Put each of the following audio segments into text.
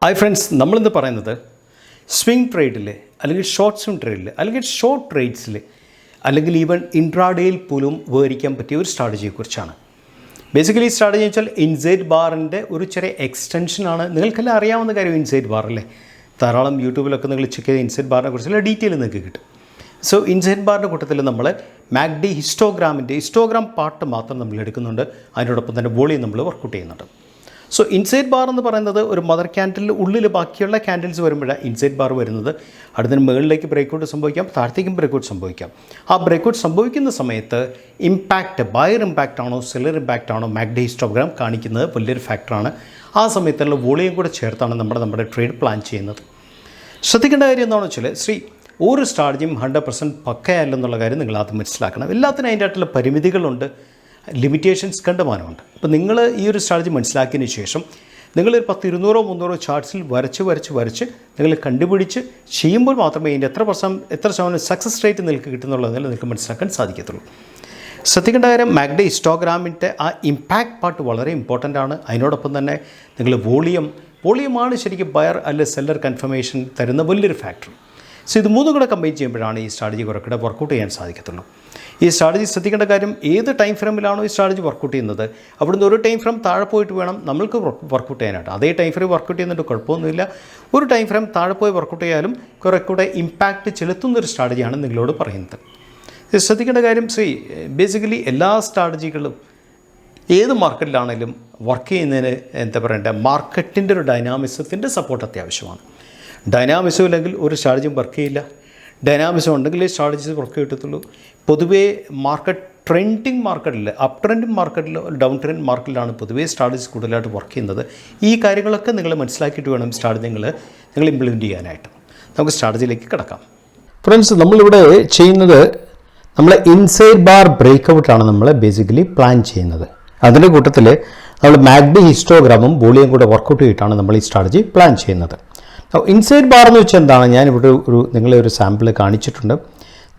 Hi friends, നമ്മൾ ഇന്ന് പറയുന്നത് സ്വിംഗ് ട്രേഡിൽ അല്ലെങ്കിൽ ഷോർട്ട് സ്വിംഗ് ട്രേഡിൽ അല്ലെങ്കിൽ ഷോർട്ട് ട്രേഡ്സിൽ അല്ലെങ്കിൽ ഈവൻ ഇൻട്രാഡേയിൽ പോലും ഉപകരിക്കാൻ പറ്റിയ ഒരു സ്ട്രാറ്റജിയെക്കുറിച്ചാണ്. ബേസിക്കലി ഈ സ്ട്രാറ്റജി വെച്ചാൽ ഇൻസൈഡ് ബാറിൻ്റെ ഒരു ചെറിയ എക്സ്റ്റൻഷനാണ്. നിങ്ങൾക്കെല്ലാം അറിയാവുന്ന കാര്യം ഇൻസൈഡ് ബാർ അല്ലേ. ധാരാളം യൂട്യൂബിലൊക്കെ നിങ്ങൾ ചെക്ക് ചെയ്ത് ഇൻസൈഡ് ബാറിനെ കുറിച്ചുള്ള ഡീറ്റെയിൽ നിങ്ങൾക്ക് കിട്ടും. സോ ഇൻസൈഡ് ബാറിൻ്റെ കൂട്ടത്തിൽ നമ്മൾ മാഗ്ഡി ഹിസ്റ്റോഗ്രാം പാർട്ട് മാത്രം നമ്മൾ എടുക്കുന്നുണ്ട്. അതിനോടൊപ്പം തന്നെ വോളിയം നമ്മൾ വർക്കൗട്ട് ചെയ്യുന്നുണ്ട്. സോ ഇൻസൈഡ് ബാർ എന്ന് പറയുന്നത് ഒരു മദർ ക്യാൻഡിലിൻ്റെ ഉള്ളിൽ ബാക്കിയുള്ള ക്യാൻഡിൽസ് വരുമ്പോഴാണ് ഇൻസൈഡ് ബാർ വരുന്നത്. അടുത്തതിന് മുകളിലേക്ക് ബ്രേക്കൗട്ട് സംഭവിക്കാം, താഴത്തേക്കും ബ്രേക്കൗട്ട് സംഭവിക്കാം. ആ ബ്രേക്കൗട്ട് സംഭവിക്കുന്ന സമയത്ത് ഇമ്പാക്റ്റ്, ബയർ ഇമ്പാക്റ്റ് ആണോ സെല്ലർ ഇമ്പാക്റ്റ് ആണോ മാഗ്ഡി ഹിസ്റ്റോഗ്രാം കാണിക്കുന്നത് വലിയൊരു ഫാക്ടറാണ്. ആ സമയത്തുള്ള വോളിയം കൂടെ ചേർത്താണ് നമ്മുടെ ട്രേഡ് പ്ലാൻ ചെയ്യുന്നത്. ശ്രദ്ധിക്കേണ്ട കാര്യം എന്താണെന്ന് വെച്ചാൽ ഒരു സ്ട്രാറ്റജിയും 100% പക്കയല്ലെന്നുള്ള കാര്യം നിങ്ങൾ ആദ്യം മനസ്സിലാക്കണം. എല്ലാത്തിനും അതിൻ്റെ ആയിട്ടുള്ള പരിമിതികളുണ്ട്, ലിമിറ്റേഷൻസ് കണ്ടുമാനമുണ്ട്. അപ്പോൾ നിങ്ങൾ ഈ ഒരു സ്ട്രാറ്റജി മനസ്സിലാക്കിയതിന് ശേഷം നിങ്ങളൊരു 10, 200, 300 ചാർട്ട്സിൽ വരച്ച് നിങ്ങൾ കണ്ടുപിടിച്ച് ചെയ്യുമ്പോൾ മാത്രമേ ഇതിൻ്റെ എത്ര ശതമാനം സക്സസ് റേറ്റ് നിങ്ങൾക്ക് കിട്ടുന്നുള്ളതിൽ നിങ്ങൾക്ക് മനസ്സിലാക്കാൻ സാധിക്കത്തുള്ളൂ. ശ്രദ്ധിക്കേണ്ട കാര്യം മാഗ്ഡി ഹിസ്റ്റോഗ്രാമിൻ്റെ ആ ഇമ്പാക്റ്റ് പാർട്ട് വളരെ ഇമ്പോർട്ടൻ്റ് ആണ്. അതിനോടൊപ്പം തന്നെ നിങ്ങൾ വോളിയമാണ് ശരിക്കും ബയർ അല്ലെ സെല്ലർ കൺഫർമേഷൻ തരുന്ന വലിയൊരു ഫാക്ടർ. സോ ഇത് മൂന്നും കൂടെ കമ്പൈൻ ചെയ്യുമ്പോഴാണ് ഈ സ്ട്രാറ്റജി കുറച്ചുകൂടെ വർക്കൗട്ട് ചെയ്യാൻ സാധിക്കത്തുള്ളൂ. ഈ സ്ട്രാറ്റജി ശ്രദ്ധിക്കേണ്ട കാര്യം ഏത് ടൈം ഫ്രെയിമിലാണോ ഈ സ്ട്രാറ്റജി വർക്കൗട്ട് ചെയ്യുന്നത് അവിടുന്ന് ഒരു ടൈം ഫ്രെയിം താഴെ പോയിട്ട് വേണം നമ്മൾക്ക് വർക്കൗട്ട് ചെയ്യാനായിട്ട്. അതേ ടൈം ഫ്രെയിം വർക്കൗട്ട് ചെയ്യുന്നുണ്ട്, കുഴപ്പമൊന്നുമില്ല. ഒരു ടൈം ഫ്രെയിം താഴെ പോയി വർക്കൗട്ട് ചെയ്യാലും കുറേക്കൂടെ ഇമ്പാക്റ്റ് ചെലുത്തുന്നൊരു സ്ട്രാറ്റജിയാണ് നിങ്ങളോട് പറയുന്നത്. ശ്രദ്ധിക്കേണ്ട കാര്യം ബേസിക്കലി എല്ലാ സ്ട്രാറ്റജികളും ഏത് മാർക്കറ്റിലാണെങ്കിലും വർക്ക് ചെയ്യുന്നതിന് മാർക്കറ്റിൻ്റെ ഒരു ഡൈനാമിസത്തിൻ്റെ സപ്പോർട്ട് അത്യാവശ്യമാണ്. ഡൈനാമിസം ഇല്ലെങ്കിൽ ഒരു സ്ട്രാറ്റജിയും വർക്ക് ചെയ്യില്ല. ഡൈനാമിസം ഉണ്ടെങ്കിലേ സ്ട്രാറ്റജീസ് വർക്ക് കിട്ടത്തുള്ളൂ. പൊതുവേ ട്രെൻഡിങ് മാർക്കറ്റിൽ, അപ്പ് ട്രെൻഡിങ് മാർക്കറ്റിൽ, ഡൗൺ ട്രെൻഡ് മാർക്കറ്റിലാണ് പൊതുവേ സ്ട്രാറ്റജീസ് കൂടുതലായിട്ട് വർക്ക് ചെയ്യുന്നത്. ഈ കാര്യങ്ങളൊക്കെ നിങ്ങൾ മനസ്സിലാക്കിയിട്ട് വേണം സ്ട്രാറ്റജി നിങ്ങൾ ഇംപ്ലിമെൻറ്റ് ചെയ്യാനായിട്ട്. നമുക്ക് സ്ട്രാറ്റജിയിലേക്ക് കിടക്കാം. ഫ്രണ്ട്സ്, നമ്മളിവിടെ ചെയ്യുന്നത് നമ്മൾ ഇൻസൈഡ് ബാർ ബ്രേക്കൗട്ടാണ് നമ്മൾ ബേസിക്കലി പ്ലാൻ ചെയ്യുന്നത്. അതിൻ്റെ കൂട്ടത്തിൽ നമ്മൾ മാഗ്ഡി ഹിസ്റ്റോഗ്രാമും വോളിയം കൂടെ വർക്കൗട്ട് ചെയ്തിട്ടാണ് നമ്മൾ ഈ സ്ട്രാറ്റജി പ്ലാൻ ചെയ്യുന്നത്. ഇൻസൈഡ് ബാർ എന്ന് വെച്ചാൽ എന്താണ്? ഞാനിവിടെ നിങ്ങളെ ഒരു സാമ്പിൾ കാണിച്ചിട്ടുണ്ട്.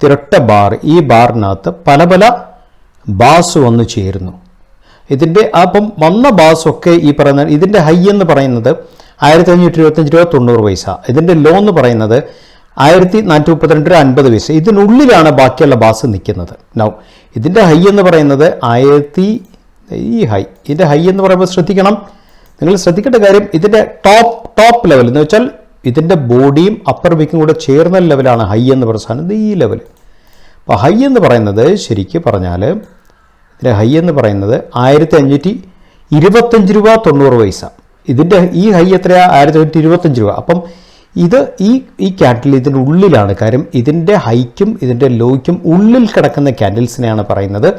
തിരട്ട ബാർ, ഈ ബാറിനകത്ത് പല ബാസ് വന്ന് ചേരുന്നു. ഇതിൻ്റെ അപ്പം വന്ന ബാസൊക്കെ ഈ പറയുന്ന ഇതിൻ്റെ ഹൈ എന്ന് പറയുന്നത് 1525 രൂപ 90 പൈസ, ഇതിൻ്റെ ലോ എന്ന് പറയുന്നത് 1432 രൂപ 50 പൈസ. ഇതിനുള്ളിലാണ് ബാക്കിയുള്ള ബാസ് നിൽക്കുന്നത്. നൗ ഇതിൻ്റെ ഹൈ എന്ന് പറയുന്നത് ഇതിൻ്റെ ഹൈ എന്ന് പറയുമ്പോൾ നിങ്ങൾ ശ്രദ്ധിക്കേണ്ട കാര്യം ഇതിൻ്റെ ടോപ്പ് ലെവൽ എന്ന് വെച്ചാൽ ഇതിൻ്റെ ബോഡിയും അപ്പർ വിക്കും കൂടെ ചേർന്ന ലെവലാണ് ഹൈ എന്ന് പറയുന്ന സാധനം. ഈ ലെവൽ. അപ്പോൾ ഹൈ എന്ന് പറയുന്നത് ശരിക്കും പറഞ്ഞാൽ ഇതിൻ്റെ ഹൈ എന്ന് പറയുന്നത് 1525 രൂപ 90 പൈസ. ഇതിൻ്റെ ഈ ഹൈ എത്രയാണ്? 1525 രൂപ. അപ്പം ഇത് ഈ ക്യാൻഡിൽ ഇതിൻ്റെ ഉള്ളിലാണ്. കാര്യം ഇതിൻ്റെ ഹൈക്കും ഇതിൻ്റെ ലോയ്ക്കും ഉള്ളിൽ കിടക്കുന്ന ക്യാൻഡിൽസിനെയാണ് പറയുന്നത്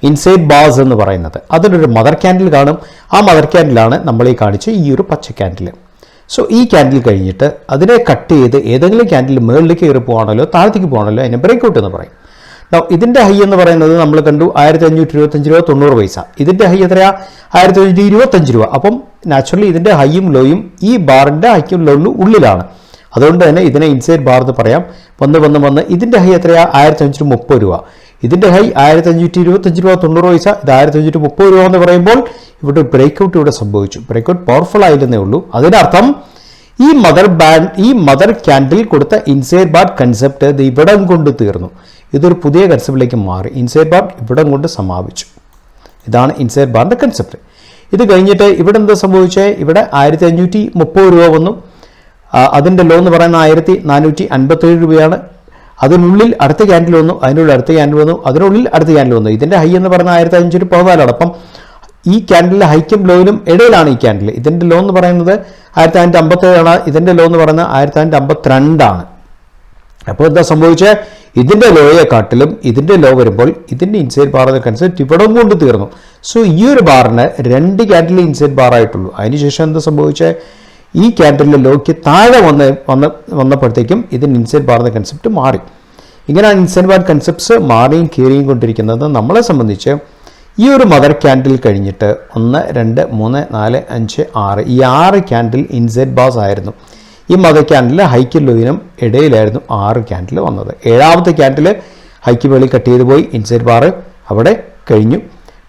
ഇൻസൈഡ് ബാസ് എന്ന് പറയുന്നത്. അതിനൊരു മദർ ക്യാൻഡിൽ കാണും. ആ മദർ ക്യാൻഡിലാണ് നമ്മൾ ഈ കാണിച്ച ഈ ഒരു പച്ച ക്യാൻഡിൽ. സോ ഈ ക്യാൻഡിൽ കഴിഞ്ഞിട്ട് അതിനെ കട്ട് ചെയ്ത് ഏതെങ്കിലും ക്യാൻഡിൽ മുകളിലേക്ക് കയറി പോകണമല്ലോ താഴത്തേക്ക് പോകണമല്ലോ അതിനെ ബ്രേക്കൗട്ട് എന്ന് പറയും. ഇതിൻ്റെ ഹൈ എന്ന് പറയുന്നത് നമ്മൾ കണ്ടു 1525 രൂപ 90 പൈസ. ഇതിൻ്റെ ഹൈ എത്രയാണ്? 1525 രൂപ. അപ്പം നാച്ചുറലി ഇതിൻ്റെ ഹൈയും ലോയും ഈ ബാറിൻ്റെ ഹൈക്കും ലോയിലും ഉള്ളിലാണ്. അതുകൊണ്ട് തന്നെ ഇതിനെ ഇൻസൈഡ് ബാർ എന്ന് പറയാം. വന്ന് ഇതിൻ്റെ ഹൈ എത്രയാണ്? 1530 രൂപ. ഇതിൻ്റെ ഹൈ 1525 രൂപ 90 പൈസ. ഇത് 1530 രൂപ എന്ന് പറയുമ്പോൾ ഇവിടെ ബ്രേക്കൗട്ട് ഇവിടെ സംഭവിച്ചു. ബ്രേക്കൗട്ട് പവർഫുൾ ആയില്ലെന്നേ ഉള്ളൂ. അതിനർത്ഥം ഈ മദർ ക്യാൻഡിൽ കൊടുത്ത ഇൻസൈഡ് ബാർ കൺസെപ്റ്റ് ഇത് ഇവിടം കൊണ്ട് തീർന്നു. ഇതൊരു പുതിയ കൺസെപ്റ്റിലേക്ക് മാറി. ഇൻസൈഡ് ബാർ ഇവിടം കൊണ്ട് സമാപിച്ചു. ഇതാണ് ഇൻസൈഡ് ബാറിൻ്റെ കൺസെപ്റ്റ്. ഇത് കഴിഞ്ഞിട്ട് ഇവിടെ എന്താ സംഭവിച്ചത്? ഇവിടെ 1530 രൂപ വന്നു. അതിൻ്റെ ലോ എന്ന് പറയുന്നത് 1457 രൂപയാണ്. അതിനുള്ളിൽ അടുത്ത ക്യാൻഡിൽ വന്നു, അതിനുള്ളിൽ അടുത്ത ക്യാൻഡിൽ വന്നു, അതിനുള്ളിൽ അടുത്ത ക്യാൻഡിൽ വന്നു. ഇതിൻ്റെ ഹൈ എന്ന് പറയുന്നത് 1514. അപ്പം ഈ ക്യാൻഡിലെ ഹൈക്കും ലോയിലും ഇടയിലാണ് ഈ ക്യാൻഡിൽ. ഇതിൻ്റെ ലോ എന്ന് പറയുന്നത് 1557 ഇതിൻ്റെ ലോ എന്ന് പറയുന്നത് 1552. അപ്പോൾ എന്താ സംഭവിച്ചത്? ഇതിൻ്റെ ലോയെക്കാട്ടിലും ഇതിൻ്റെ ലോ വരുമ്പോൾ ഇതിൻ്റെ ഇൻസൈഡ് ബാറിൻ്റെ കൺസെപ്റ്റ് ഇവിടെ കൊണ്ട് തീർന്നു. സോ ഈ ഒരു ബാറിന് 2 ക്യാൻഡിൽ ഇൻസൈഡ് ബാർ ആയിട്ടുള്ളൂ. അതിനുശേഷം എന്താ സംഭവിച്ചത്? ഈ ക്യാൻഡിലിൻ്റെ ലോയ്ക്ക് താഴെ വന്നപ്പോഴത്തേക്കും ഇതിൻ്റെ ഇൻസൈഡ് ബാറിൻ്റെ കൺസെപ്റ്റ് മാറി. ഇങ്ങനെയാണ് ഇൻസൈഡ് ബാർ കൺസെപ്റ്റ്സ് മാറിയും കയറിയും കൊണ്ടിരിക്കുന്നത്. നമ്മളെ സംബന്ധിച്ച് ഈ ഒരു മദർ ക്യാൻഡിൽ കഴിഞ്ഞിട്ട് 1, 2, 3, 4, 5, 6 ഈ 6 ക്യാൻഡിൽ ഇൻസൈഡ് ബാസ് ആയിരുന്നു. ഈ മദർ ക്യാൻഡിൽ ഹൈക്കും ലോയിനും ഇടയിലായിരുന്നു 6 ക്യാൻഡിൽ വന്നത്. 7ാമത്തെ ക്യാൻഡിൽ ഹൈക്ക് വെളി കട്ട് ചെയ്ത് പോയി. ഇൻസൈഡ് ബാർ അവിടെ കഴിഞ്ഞു.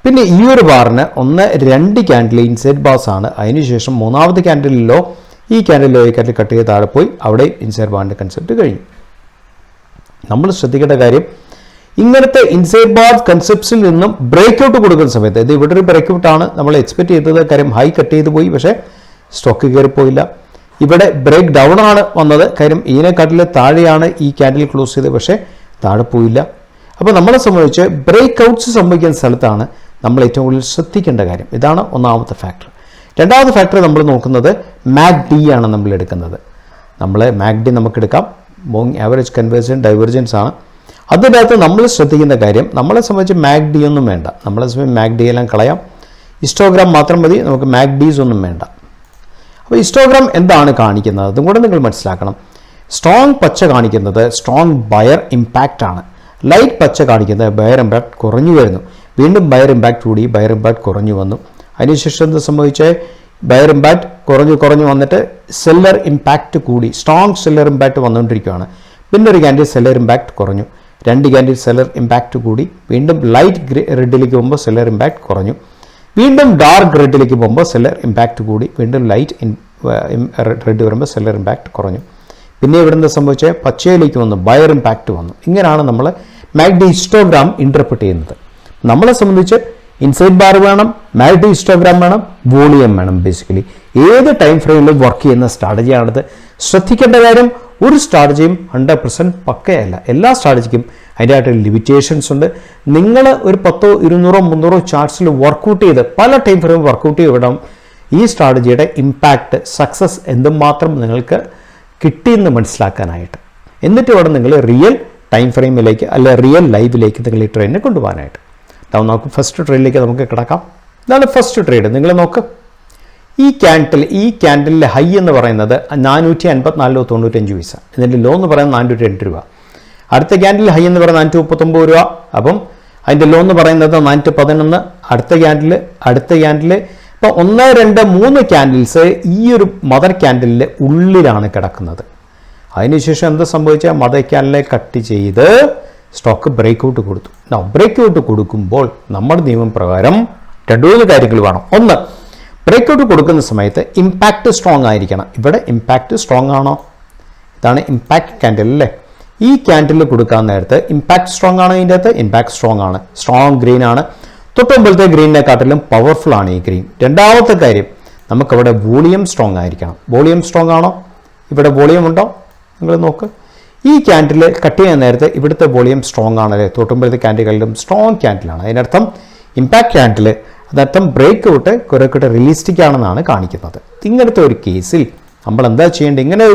പിന്നെ ഈ ഒരു ബാറിന് 1, 2 ക്യാൻഡിൽ ഇൻസൈഡ് ബാസ് ആണ്. അതിനുശേഷം 3ാമത്തെ ക്യാൻഡിലോ ഈ ക്യാൻഡിൽ ലോയർ ക്യാൻഡിൽ കട്ട് ചെയ്ത് താഴെ പോയി, അവിടെ ഇൻസൈഡ് ബാറിൻ്റെ കൺസെപ്റ്റ് കഴിഞ്ഞു. നമ്മൾ ശ്രദ്ധിക്കേണ്ട കാര്യം, ഇങ്ങനത്തെ ഇൻസൈഡ് ബാർ കൺസെപ്റ്റ്സിൽ നിന്നും ബ്രേക്ക് ഔട്ട് കൊടുക്കുന്ന സമയത്ത്, ഇത് ഇവിടെ ഒരു ബ്രേക്ക് ഔട്ടാണ് നമ്മൾ എക്സ്പെക്ട് ചെയ്തത്. കാര്യം ഹൈ കട്ട് ചെയ്ത് പോയി, പക്ഷേ സ്റ്റോക്ക് കയറിപ്പോയില്ല. ഇവിടെ ബ്രേക്ക് ഡൗൺ ആണ് വന്നത്, കാര്യം ഇതിനെക്കാട്ടിൽ താഴെയാണ് ഈ ക്യാൻഡിൽ ക്ലോസ് ചെയ്തത്, പക്ഷേ താഴെ പോയില്ല. അപ്പോൾ നമ്മളെ സംബന്ധിച്ച് ബ്രേക്ക് ഔട്ട്സ് സംഭവിക്കുന്ന സ്ഥലത്താണ് നമ്മൾ ഏറ്റവും കൂടുതൽ ശ്രദ്ധിക്കേണ്ട കാര്യം. ഇതാണ് ഒന്നാമത്തെ ഫാക്ടർ. രണ്ടാമത്തെ ഫാക്ടർ നമ്മൾ നോക്കുന്നത് MACD ആണ് നമ്മൾ എടുക്കുന്നത്. MACD നമുക്ക് എടുക്കാം, മൂവിങ് ആവറേജ് കൺവേർജൻ ഡൈവേർജൻസ് ആണ്. അതിൻ്റെ അകത്ത് നമ്മൾ ശ്രദ്ധിക്കുന്ന കാര്യം, നമ്മളെ സംബന്ധിച്ച് MACD ഒന്നും വേണ്ട. നമ്മളെ സംബന്ധിച്ച് MACD എല്ലാം കളയാം, ഹിസ്റ്റോഗ്രാം മാത്രം മതി, നമുക്ക് MACDs ഒന്നും വേണ്ട. അപ്പോൾ ഹിസ്റ്റോഗ്രാം എന്താണ് കാണിക്കുന്നത് അതും കൂടെ നിങ്ങൾ മനസ്സിലാക്കണം. സ്ട്രോങ് പച്ച കാണിക്കുന്നത് സ്ട്രോങ് ബയർ ഇമ്പാക്റ്റ് ആണ്. ലൈറ്റ് പച്ച കാണിക്കുന്നത് ബയർ ഇമ്പാക്റ്റ് കുറഞ്ഞു വരുന്നു. വീണ്ടും ബയർ ഇമ്പാക്റ്റ് കൂടി, ബയർ ഇമ്പാക്റ്റ് കുറഞ്ഞു വന്നു. അതിനുശേഷം എന്ത് സംഭവിച്ച് ബയർ ഇമ്പാക്റ്റ് കുറഞ്ഞു വന്നിട്ട് സെല്ലർ ഇമ്പാക്റ്റ് കൂടി, സ്ട്രോങ് സെല്ലർ ഇമ്പാക്റ്റ് വന്നുകൊണ്ടിരിക്കുകയാണ്. പിന്നെ ഒരു ക്യാൻഡിൽ സെല്ലർ ഇമ്പാക്റ്റ് കുറഞ്ഞു, രണ്ട് ക്യാൻഡിൽ സെല്ലർ ഇമ്പാക്റ്റ് കൂടി, വീണ്ടും ലൈറ്റ് റെഡിലേക്ക് പോകുമ്പോൾ സെല്ലർ ഇമ്പാക്റ്റ് കുറഞ്ഞു, വീണ്ടും ഡാർക്ക് റെഡിലേക്ക് പോകുമ്പോൾ സെല്ലർ ഇമ്പാക്റ്റ് കൂടി, വീണ്ടും ലൈറ്റ് റെഡ് വരുമ്പോൾ സെല്ലർ ഇമ്പാക്റ്റ് കുറഞ്ഞു. പിന്നെ ഇവിടെ നിന്ന് സംഭവിച്ചാൽ പച്ചയിലേക്ക് വന്നു, ബയർ ഇമ്പാക്റ്റ് വന്നു. ഇങ്ങനെയാണ് നമ്മൾ MACD ഹിസ്റ്റോഗ്രാം ഇൻ്റർപ്രറ്റ് ചെയ്യുന്നത്. നമ്മളെ സംബന്ധിച്ച് ഇൻസൈഡ് ബാർ വേണം, MACD ഹിസ്റ്റോഗ്രാം വേണം, വോളിയം വേണം. ബേസിക്കലി ഏത് ടൈം ഫ്രെയിമിലും വർക്ക് ചെയ്യുന്ന സ്ട്രാറ്റജിയാണിത്. ശ്രദ്ധിക്കേണ്ട കാര്യം, ഒരു സ്ട്രാറ്റജിയും 100% പക്കയല്ല. എല്ലാ സ്ട്രാറ്റജിക്കും അതിൻ്റെതായിട്ട് ലിമിറ്റേഷൻസ് ഉണ്ട്. നിങ്ങൾ ഒരു 10, 200, 300 ചാർട്ട്സിൽ വർക്കൗട്ട് ചെയ്ത് പല ടൈം ഫ്രെയിം വർക്കൗട്ട് ചെയ്തിടണം ഈ സ്ട്രാറ്റജിയുടെ ഇമ്പാക്റ്റ്, സക്സസ് എന്തുമാത്രം നിങ്ങൾക്ക് കിട്ടിയെന്ന് മനസ്സിലാക്കാനായിട്ട്. എന്നിട്ട് വേണം നിങ്ങൾ റിയൽ ടൈം ഫ്രെയിമിലേക്ക് അല്ല റിയൽ ലൈഫിലേക്ക് നിങ്ങൾ ഈ ട്രെയിനിനെ കൊണ്ടുപോകാനായിട്ട്. നമുക്ക് ഫസ്റ്റ് ട്രേഡിലേക്ക് നമുക്ക് കിടക്കാം. ഇതാണ് ഫസ്റ്റ് ട്രേഡ്. നിങ്ങൾ നോക്ക്, ഈ ക്യാൻഡിലിലെ ഹൈ എന്ന് പറയുന്നത് 454.95 പൈസ, ഇതിൻ്റെ ലോ എന്ന് പറയുന്നത് 402 രൂപ. അടുത്ത ക്യാൻഡിൽ ഹൈ എന്ന് പറയുന്നത് 439 രൂപ. അപ്പം അതിൻ്റെ ലോ എന്ന് പറയുന്നത് 411. അടുത്ത ക്യാൻഡിൽ ഇപ്പോൾ 1, 2, 3 ക്യാൻഡിൽസ് ഈ ഒരു മദർ ക്യാൻഡിലിൻ്റെ ഉള്ളിലാണ് കിടക്കുന്നത്. അതിനുശേഷം എന്താ സംഭവിച്ചാൽ മദർ ക്യാൻഡിലെ കട്ട് ചെയ്ത് സ്റ്റോക്ക് ബ്രേക്ക് ഔട്ട് കൊടുത്തു. ബ്രേക്ക് ഔട്ട് കൊടുക്കുമ്പോൾ നമ്മുടെ നിയമം പ്രകാരം 2 കാര്യങ്ങൾ വേണം. ഒന്ന്, ബ്രേക്ക് ഔട്ട് കൊടുക്കുന്ന സമയത്ത് ഇമ്പാക്റ്റ് സ്ട്രോങ് ആയിരിക്കണം. ഇവിടെ ഇമ്പാക്റ്റ് സ്ട്രോങ് ആണോ? ഇതാണ് ഇമ്പാക്റ്റ് ക്യാൻഡിൽ അല്ലേ? ഈ ക്യാൻഡിൽ കൊടുക്കാൻ നേരത്ത് ഇമ്പാക്റ്റ് സ്ട്രോങ് ആണ്. ഇതിൻ്റെ അകത്ത് ഇമ്പാക്റ്റ് സ്ട്രോങ് ആണ്, സ്ട്രോങ് ഗ്രീൻ ആണ്. തൊട്ടുമുമ്പത്തെ ഗ്രീനിനെക്കാട്ടിലും പവർഫുൾ ആണ് ഈ ഗ്രീൻ. രണ്ടാമത്തെ കാര്യം, നമുക്കവിടെ വോളിയം സ്ട്രോങ് ആയിരിക്കണം. വോളിയം സ്ട്രോങ് ആണോ? ഇവിടെ വോളിയം ഉണ്ടോ? നിങ്ങൾ നോക്ക്, ഈ ക്യാൻഡിൽ കട്ട് ചെയ്യാൻ നേരത്തെ ഇവിടുത്തെ വോളിയം സ്ട്രോങ് ആണല്ലേ? തൊട്ടുമ്പോഴത്തെ ക്യാൻഡിലുകളിലും സ്ട്രോങ് ക്യാൻഡിലാണ്. അതിനർത്ഥം ഇമ്പാക്റ്റ് ക്യാൻഡിൽ, അതിനർത്ഥം ബ്രേക്ക് ഔട്ട് കുറെ കൂടെ റിയലിസ്റ്റിക് ആണെന്നാണ് കാണിക്കുന്നത്. ഇങ്ങനത്തെ ഒരു കേസിൽ നമ്മൾ എന്താ ചെയ്യേണ്ടത്? ഇങ്ങനെ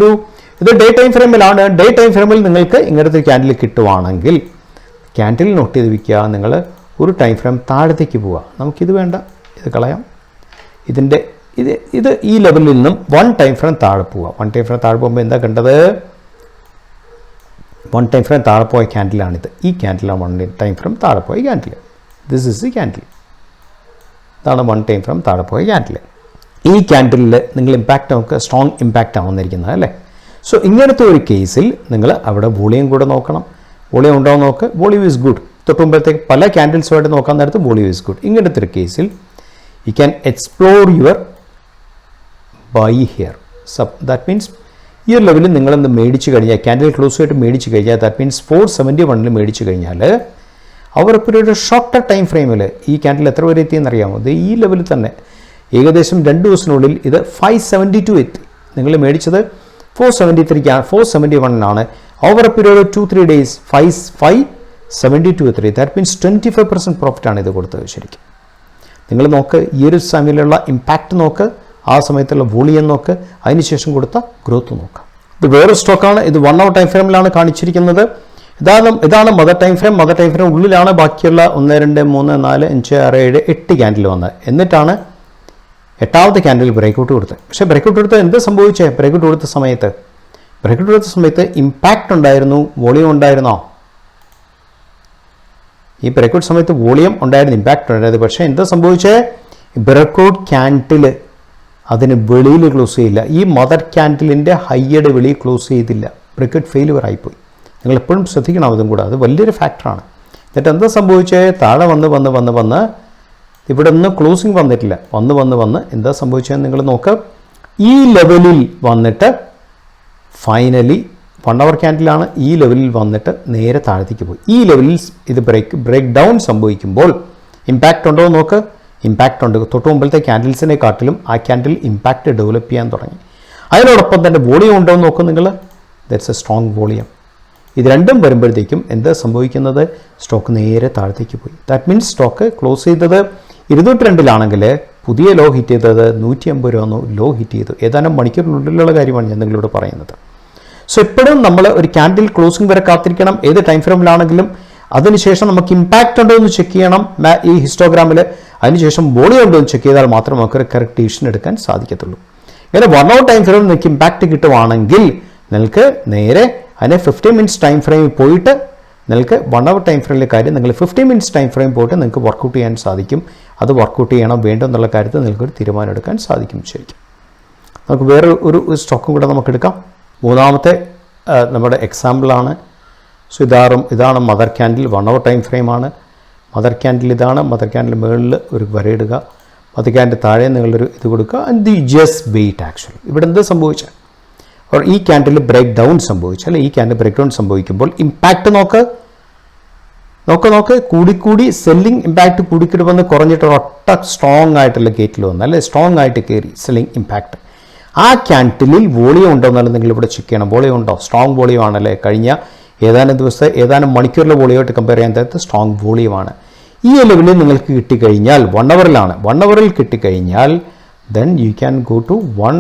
ഇത് ഡേ ടൈം ഫ്രെയിമിലാണ്. ഡേ ടൈം ഫ്രെയിമിൽ നിങ്ങൾക്ക് ഇങ്ങനത്തെ ക്യാൻഡിൽ കിട്ടുവാണെങ്കിൽ ക്യാൻഡിൽ നോട്ട് ചെയ്ത് വയ്ക്കുക. നിങ്ങൾ ഒരു ടൈം ഫ്രെയിം താഴത്തേക്ക് പോവുക. നമുക്കിത് വേണ്ട, ഇത് കളയാം. ഇത് ഈ ലെവലിൽ നിന്നും 1 ടൈം ഫ്രെയിം താഴെ പോവുക. 1 ടൈം ഫ്രെയിം താഴെ പോകുമ്പോൾ എന്താ കണ്ടത്? 1 ടൈം ഫ്രെയിം താഴെ പോയ ക്യാൻഡിലാണിത്. ഈ ക്യാൻഡിലാണ് 1 ടൈം ഫ്രെയിം താഴെ പോയ candle. This is the candle. ഇതാണ് 1 ടൈം ഫ്രെയിം താഴെ പോയ ക്യാൻഡിൽ. ഈ ക്യാൻഡിലിൽ നിങ്ങൾ ഇമ്പാക്റ്റ് നമുക്ക് സ്ട്രോങ് ഇമ്പാക്റ്റ് ആവുന്നിരിക്കുന്നത് അല്ലേ? സോ ഇങ്ങനത്തെ ഒരു കേസിൽ നിങ്ങൾ അവിടെ വോളിയം കൂടെ നോക്കണം. വോളിയം ഉണ്ടോ നോക്ക്. Volume is good. തൊട്ടുമ്പോഴത്തേക്ക് പല ക്യാൻഡിൽസുമായിട്ട് നോക്കാൻ നേരത്ത് വോളിയം ഈസ് ഗുഡ്. ഇങ്ങനത്തെ ഒരു കേസിൽ you can explore your buy here. That means ഈ ഒരു ലെവലിൽ നിങ്ങളൊന്ന് മേടിച്ച് കഴിഞ്ഞാൽ, ക്യാൻഡിൽ ക്ലോസ് ആയിട്ട് മേടിച്ച് കഴിഞ്ഞാൽ, ദാറ്റ് മീൻസ് 471 മേടിച്ച് കഴിഞ്ഞാൽ അവരിപ്പോൾ ഒരു ഷോർട്ടർ ടൈം ഫ്രെയിമിൽ ഈ ക്യാൻഡിൽ എത്ര വരെ എത്തിയെന്നറിയാമോ? ഇത് ഈ ലെവലിൽ തന്നെ ഏകദേശം 2 ദിവസത്തിനുള്ളിൽ ഇത് 572 എത്തി. നിങ്ങൾ മേടിച്ചത് 471 over A period of 2-3 days 572 എത്തി. ദാറ്റ് മീൻസ് 25% പ്രോഫിറ്റാണ് ഇത് കൊടുത്തത്. ശരിക്കും നിങ്ങൾ നോക്ക്, ഈ ഒരു സമയത്തുള്ള ഇമ്പാക്റ്റ് നോക്ക്, ആ സമയത്തുള്ള വോളിയം നോക്ക്, അതിനുശേഷം കൊടുത്ത ഗ്രോത്ത് നോക്കുക. ഇത് വേറെ സ്റ്റോക്കാണ്. ഇത് 1 hour ടൈം ഫ്രെയിമിലാണ് കാണിച്ചിരിക്കുന്നത്. ഇതാണ് mother time frame. Mother time frame ഉള്ളിലാണ് ബാക്കിയുള്ള 1, 2, 3, 4, 5, 6, 7, 8 ക്യാൻഡിൽ വന്നത്. എന്നിട്ടാണ് 8ാമത്തെ ക്യാൻഡിൽ ബ്രേക്ക് ഔട്ട് കൊടുത്തത്. പക്ഷേ ബ്രേക്ക് ഔട്ട് കൊടുത്ത് എന്ത് സംഭവിച്ചേ? ബ്രേക്ക് ഔട്ട് കൊടുത്ത സമയത്ത് ഇമ്പാക്റ്റ് ഉണ്ടായിരുന്നു, വോളിയം ഉണ്ടായിരുന്നോ? ഈ ബ്രേക്ക് ഔട്ട് സമയത്ത് വോളിയം ഉണ്ടായിരുന്നു, ഇമ്പാക്റ്റ് ഉണ്ടായിരുന്നു. പക്ഷേ എന്താ സംഭവിച്ചേ? ബ്രേക്ക് ഔട്ട് ക്യാൻഡിൽ അതിന് വെളിയിൽ ക്ലോസ് ചെയ്യില്ല. ഈ മദർ ക്യാൻഡിലിൻ്റെ ഹൈയുടെ വെളിയിൽ ക്ലോസ് ചെയ്തില്ല. ബ്രേക്ക് ഔട്ട് ഫെയിലുവർ ആയിപ്പോയി. നിങ്ങൾ എപ്പോഴും ശ്രദ്ധിക്കണം അതും കൂടെ. അത് വലിയൊരു ഫാക്ടറാണ്. എന്നിട്ട് എന്താ സംഭവിച്ചേ? താഴെ വന്ന് ഇവിടെ ഒന്നും ക്ലോസിങ് വന്നിട്ടില്ല. വന്ന് എന്താ സംഭവിച്ചതെന്ന് നിങ്ങൾ നോക്ക്. ഈ ലെവലിൽ വന്നിട്ട് ഫൈനലി 1 hour ക്യാൻഡിലാണ്, ഈ ലെവലിൽ വന്നിട്ട് നേരെ താഴത്തേക്ക് പോയി. ഈ ലെവലിൽ ഇത് ബ്രേക്ക് ഡൗൺ സംഭവിക്കുമ്പോൾ ഇമ്പാക്റ്റ് ഉണ്ടോ എന്ന് നോക്ക്. ഇമ്പാക്റ്റ് ഉണ്ട്. തൊട്ട് മുമ്പിലത്തെ ക്യാൻഡിൽസിനെ കാട്ടിലും ആ ക്യാൻഡിൽ ഇമ്പാക്റ്റ് ഡെവലപ്പ് ചെയ്യാൻ തുടങ്ങി. അതിനോടൊപ്പം തന്നെ വോളിയം ഉണ്ടോ എന്ന് നോക്കും നിങ്ങൾ. That's A strong volume. ഇത് രണ്ടും വരുമ്പോഴത്തേക്കും എന്താ സംഭവിക്കുന്നത്? സ്റ്റോക്ക് നേരെ താഴത്തേക്ക് പോയി. ദാറ്റ് മീൻസ് സ്റ്റോക്ക് ക്ലോസ് ചെയ്തത് 202-ലാണെങ്കിൽ പുതിയ ലോ ഹിറ്റ് ചെയ്തത് 150 രൂപ ലോ ഹിറ്റ് ചെയ്തു. ഏതാനും മണിക്കൂറിനുള്ളിലുള്ള കാര്യമാണ് ഞാൻ നിങ്ങളോട് പറയുന്നത്. സോ എപ്പോഴും നമ്മൾ ഒരു ക്യാൻഡിൽ ക്ലോസിംഗ് വരെ കാത്തിരിക്കണം. ഏത് ടൈം ഫ്രെയിമിലാണെങ്കിലും അതിനുശേഷം നമുക്ക് ഇമ്പാക്റ്റ് ഉണ്ടോ എന്ന് ചെക്ക് ചെയ്യണം ഈ ഹിസ്റ്റോഗ്രാമിൽ. അതിനുശേഷം വോളിയം ഉണ്ടോ എന്ന് ചെക്ക് ചെയ്താൽ മാത്രമേ നമുക്ക് ഒരു കറക്റ്റ് ഡിസിഷൻ എടുക്കാൻ സാധിക്കത്തുള്ളൂ. ഇങ്ങനെ 1 hour ടൈം ഫ്രെയിമിൽ നിങ്ങൾക്ക് ഇമ്പാക്റ്റ് കിട്ടുവാണെങ്കിൽ നിങ്ങൾക്ക് നേരെ അതിനെ 15 minutes ടൈം ഫ്രെയിമിൽ പോയിട്ട് നിങ്ങൾക്ക് 1 hour ടൈം ഫ്രെയിമിലെ കാര്യം നിങ്ങൾ 15 minutes ടൈം ഫ്രെയിം പോയിട്ട് നിങ്ങൾക്ക് വർക്കൗട്ട് ചെയ്യാൻ സാധിക്കും. അത് വർക്കൗട്ട് ചെയ്യണം വേണ്ടോ എന്നുള്ള കാര്യത്തിൽ നിങ്ങൾക്കൊരു തീരുമാനം എടുക്കാൻ സാധിക്കും. ശരിക്കും നമുക്ക് വേറെ ഒരു സ്റ്റോക്കും കൂടെ നമുക്ക് എടുക്കാം. മൂന്നാമത്തെ നമ്മുടെ എക്സാമ്പിളാണ്. സോ ഇതാണ് മദർ ക്യാൻഡിൽ. 1 hour ടൈം ഫ്രെയിമാണ്. മദർ ക്യാൻഡിൽ ഇതാണ്. മദർ ക്യാൻഡിൽ മുകളിൽ ഒരു വരയിടുക, മദർ ക്യാൻഡിൽ താഴെ നിങ്ങളൊരു ഇത് കൊടുക്കുക. And the just wait. Actually ഇവിടെ എന്താ സംഭവിച്ചത്? ഈ ക്യാൻഡിൽ ബ്രേക്ക് ഡൗൺ സംഭവിച്ചു അല്ലെ? ഈ ക്യാൻഡിൽ ബ്രേക്ക് ഡൗൺ സംഭവിക്കുമ്പോൾ ഇമ്പാക്റ്റ് നോക്ക് കൂടിക്കൂടി സെല്ലിംഗ് ഇമ്പാക്റ്റ് കൂടിക്കൂടി വന്ന് കുറഞ്ഞിട്ട് ഒറ്റ സ്ട്രോങ് ആയിട്ടുള്ള ഗേറ്റിൽ വന്ന് അല്ലെ സ്ട്രോങ് ആയിട്ട് കയറി സെല്ലിംഗ് ഇമ്പാക്റ്റ്. ആ ക്യാൻഡിലിൽ വോളിയം ഉണ്ടോ എന്നാലും നിങ്ങളിവിടെ ചെക്ക് ചെയ്യണം. വോളിയം ഉണ്ടോ? സ്ട്രോങ് വോളിയം ആണല്ലേ. കഴിഞ്ഞ ഏതാനും മണിക്കൂറിലെ വോളിയമായിട്ട് കമ്പയർ ചെയ്യാൻ തരത്തിൽ സ്ട്രോങ് വോളിയമാണ്. ഈ ലെവലിൽ നിങ്ങൾക്ക് കിട്ടിക്കഴിഞ്ഞാൽ 1 hourലാണ്. 1 hourൽ കിട്ടിക്കഴിഞ്ഞാൽ then you can go to 1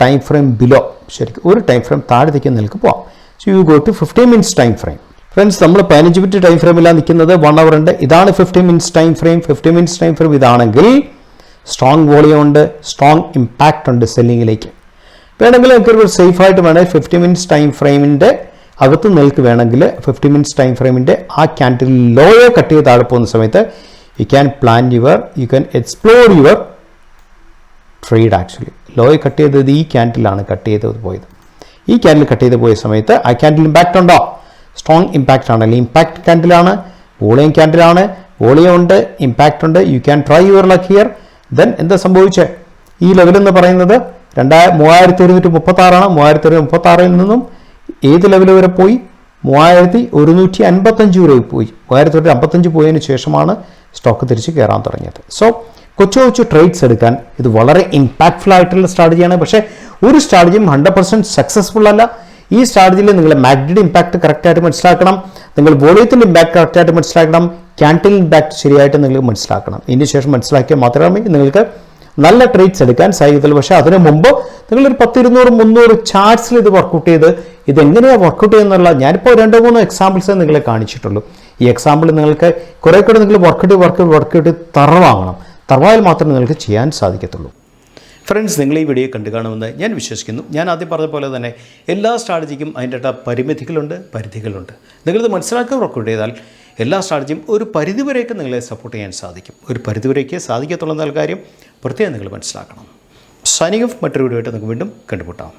time frame below. ശരിക്കും ഒരു ടൈം ഫ്രെയിം താഴത്തേക്ക് നിങ്ങൾക്ക് പോകാം. So you go to 15 minutes time frame. Friends, നമ്മൾ 15 minute ടൈം ഫ്രെയിമിലാണ് നിൽക്കുന്നത്. 1 hour ഉണ്ട്. ഇതാണ് 15 minutes time frame. 15 minutes time frame ഇതാണെങ്കിൽ സ്ട്രോങ് വോളിയം ഉണ്ട്, സ്ട്രോങ് ഇമ്പാക്റ്റ് ഉണ്ട് സെല്ലിങ്ങിലേക്ക്. വേണമെങ്കിൽ നിങ്ങൾക്ക് ഒരു സേഫായിട്ട് വേണമെങ്കിൽ 15 minutes ടൈം ഫ്രെയിമിൻ്റെ അകത്ത് നിങ്ങൾക്ക് വേണമെങ്കിൽ 15 minutes ടൈം ഫ്രെയിമിൻ്റെ ആ ക്യാൻഡിൽ ലോയെ കട്ട് ചെയ്ത് താഴെ പോകുന്ന സമയത്ത് you can explore your trade. Actually ലോയെ കട്ട് ചെയ്തത് ഈ ക്യാൻഡിലാണ് കട്ട് ചെയ്ത് പോയത്. ഈ ക്യാൻഡിൽ കട്ട് ചെയ്ത് പോയ സമയത്ത് ആ ക്യാൻഡിൽ ഇമ്പാക്റ്റ് ഉണ്ടോ? സ്ട്രോങ് ഇമ്പാക്റ്റ് ആണ്. അല്ലെങ്കിൽ ഇമ്പാക്റ്റ് ക്യാൻഡിലാണ്, വോളിയം ക്യാൻഡിലാണ്. വോളിയം ഉണ്ട്, ഇമ്പാക്റ്റ് ഉണ്ട്. You can try your luck here. Then എന്താ സംഭവിച്ചത്? ഈ ലെവലെന്ന് പറയുന്നത് 3136 ആണ്. 3136-ൽ നിന്നും ഏത് ലെവൽ വരെ പോയി? 3155 വരെ പോയി. 3155 പോയതിന് ശേഷമാണ് സ്റ്റോക്ക് തിരിച്ച് കയറാൻ തുടങ്ങിയത്. സോ കൊച്ചു ട്രേഡ്സ് എടുക്കാൻ ഇത് വളരെ ഇമ്പാക്റ്റ്ഫുൾ ആയിട്ടുള്ള സ്ട്രാറ്റജിയാണ്. പക്ഷേ ഒരു സ്ട്രാറ്റജിയും 100% സക്സസ്ഫുൾ അല്ല. ഈ സ്ട്രാറ്റജിയിൽ നിങ്ങൾ മാഗ്നറ്റിക് ഇമ്പാക്റ്റ് കറക്റ്റായിട്ട് മനസ്സിലാക്കണം, നിങ്ങൾ വോളിയത്തിൻ്റെ ഇമ്പാക്റ്റ് കറക്റ്റായിട്ട് മനസ്സിലാക്കണം, ക്യാൻഡിൽ ഇമ്പാക്റ്റ് ശരിയായിട്ട് നിങ്ങൾ മനസ്സിലാക്കണം. ഇതിന് ശേഷം മനസ്സിലാക്കിയാൽ മാത്രമേ നിങ്ങൾക്ക് നല്ല ട്രേഡ്സ് എടുക്കാൻ സാധിക്കത്തുള്ളൂ. പക്ഷേ അതിനു മുമ്പ് നിങ്ങളൊരു 10, 200, 300 ചാർട്ട്സിൽ ഇത് വർക്കൗട്ട് ചെയ്ത് ഇതെങ്ങനെയാണ് വർക്കൗട്ട് ചെയ്യുന്നുള്ള ഞാനിപ്പോൾ 2-3 എക്സാമ്പിൾസ് നിങ്ങളെ കാണിച്ചിട്ടുള്ളൂ. ഈ എക്സാമ്പിൾ നിങ്ങൾക്ക് കുറേ കൂടെ നിങ്ങൾ വർക്കൗട്ട് തറവാങ്ങണം. തറവായിൽ മാത്രമേ നിങ്ങൾക്ക് ചെയ്യാൻ സാധിക്കത്തുള്ളൂ. ഫ്രണ്ട്സ്, നിങ്ങൾ ഈ വീഡിയോ കണ്ടു കാണുമെന്ന് ഞാൻ വിശ്വസിക്കുന്നു. ഞാൻ ആദ്യം പറഞ്ഞ പോലെ തന്നെ എല്ലാ സ്ട്രാറ്റജിക്കും അതിൻ്റെ പരിധികളുണ്ട്. നിങ്ങളിത് മനസ്സിലാക്കി വർക്കൗട്ട് ചെയ്താൽ എല്ലാ സ്ട്രാറ്റജിയും ഒരു പരിധിവരെയൊക്കെ നിങ്ങളെ സപ്പോർട്ട് ചെയ്യാൻ സാധിക്കും. ഒരു പരിധിവരെയൊക്കെ സാധിക്കത്തുള്ള കാര്യം പ്രത്യേകം നിങ്ങൾ മനസ്സിലാക്കണം. Signing off. മറ്റൊരു വീഡിയോ ആയിട്ട് നമുക്ക് വീണ്ടും കണ്ടുമുട്ടാം.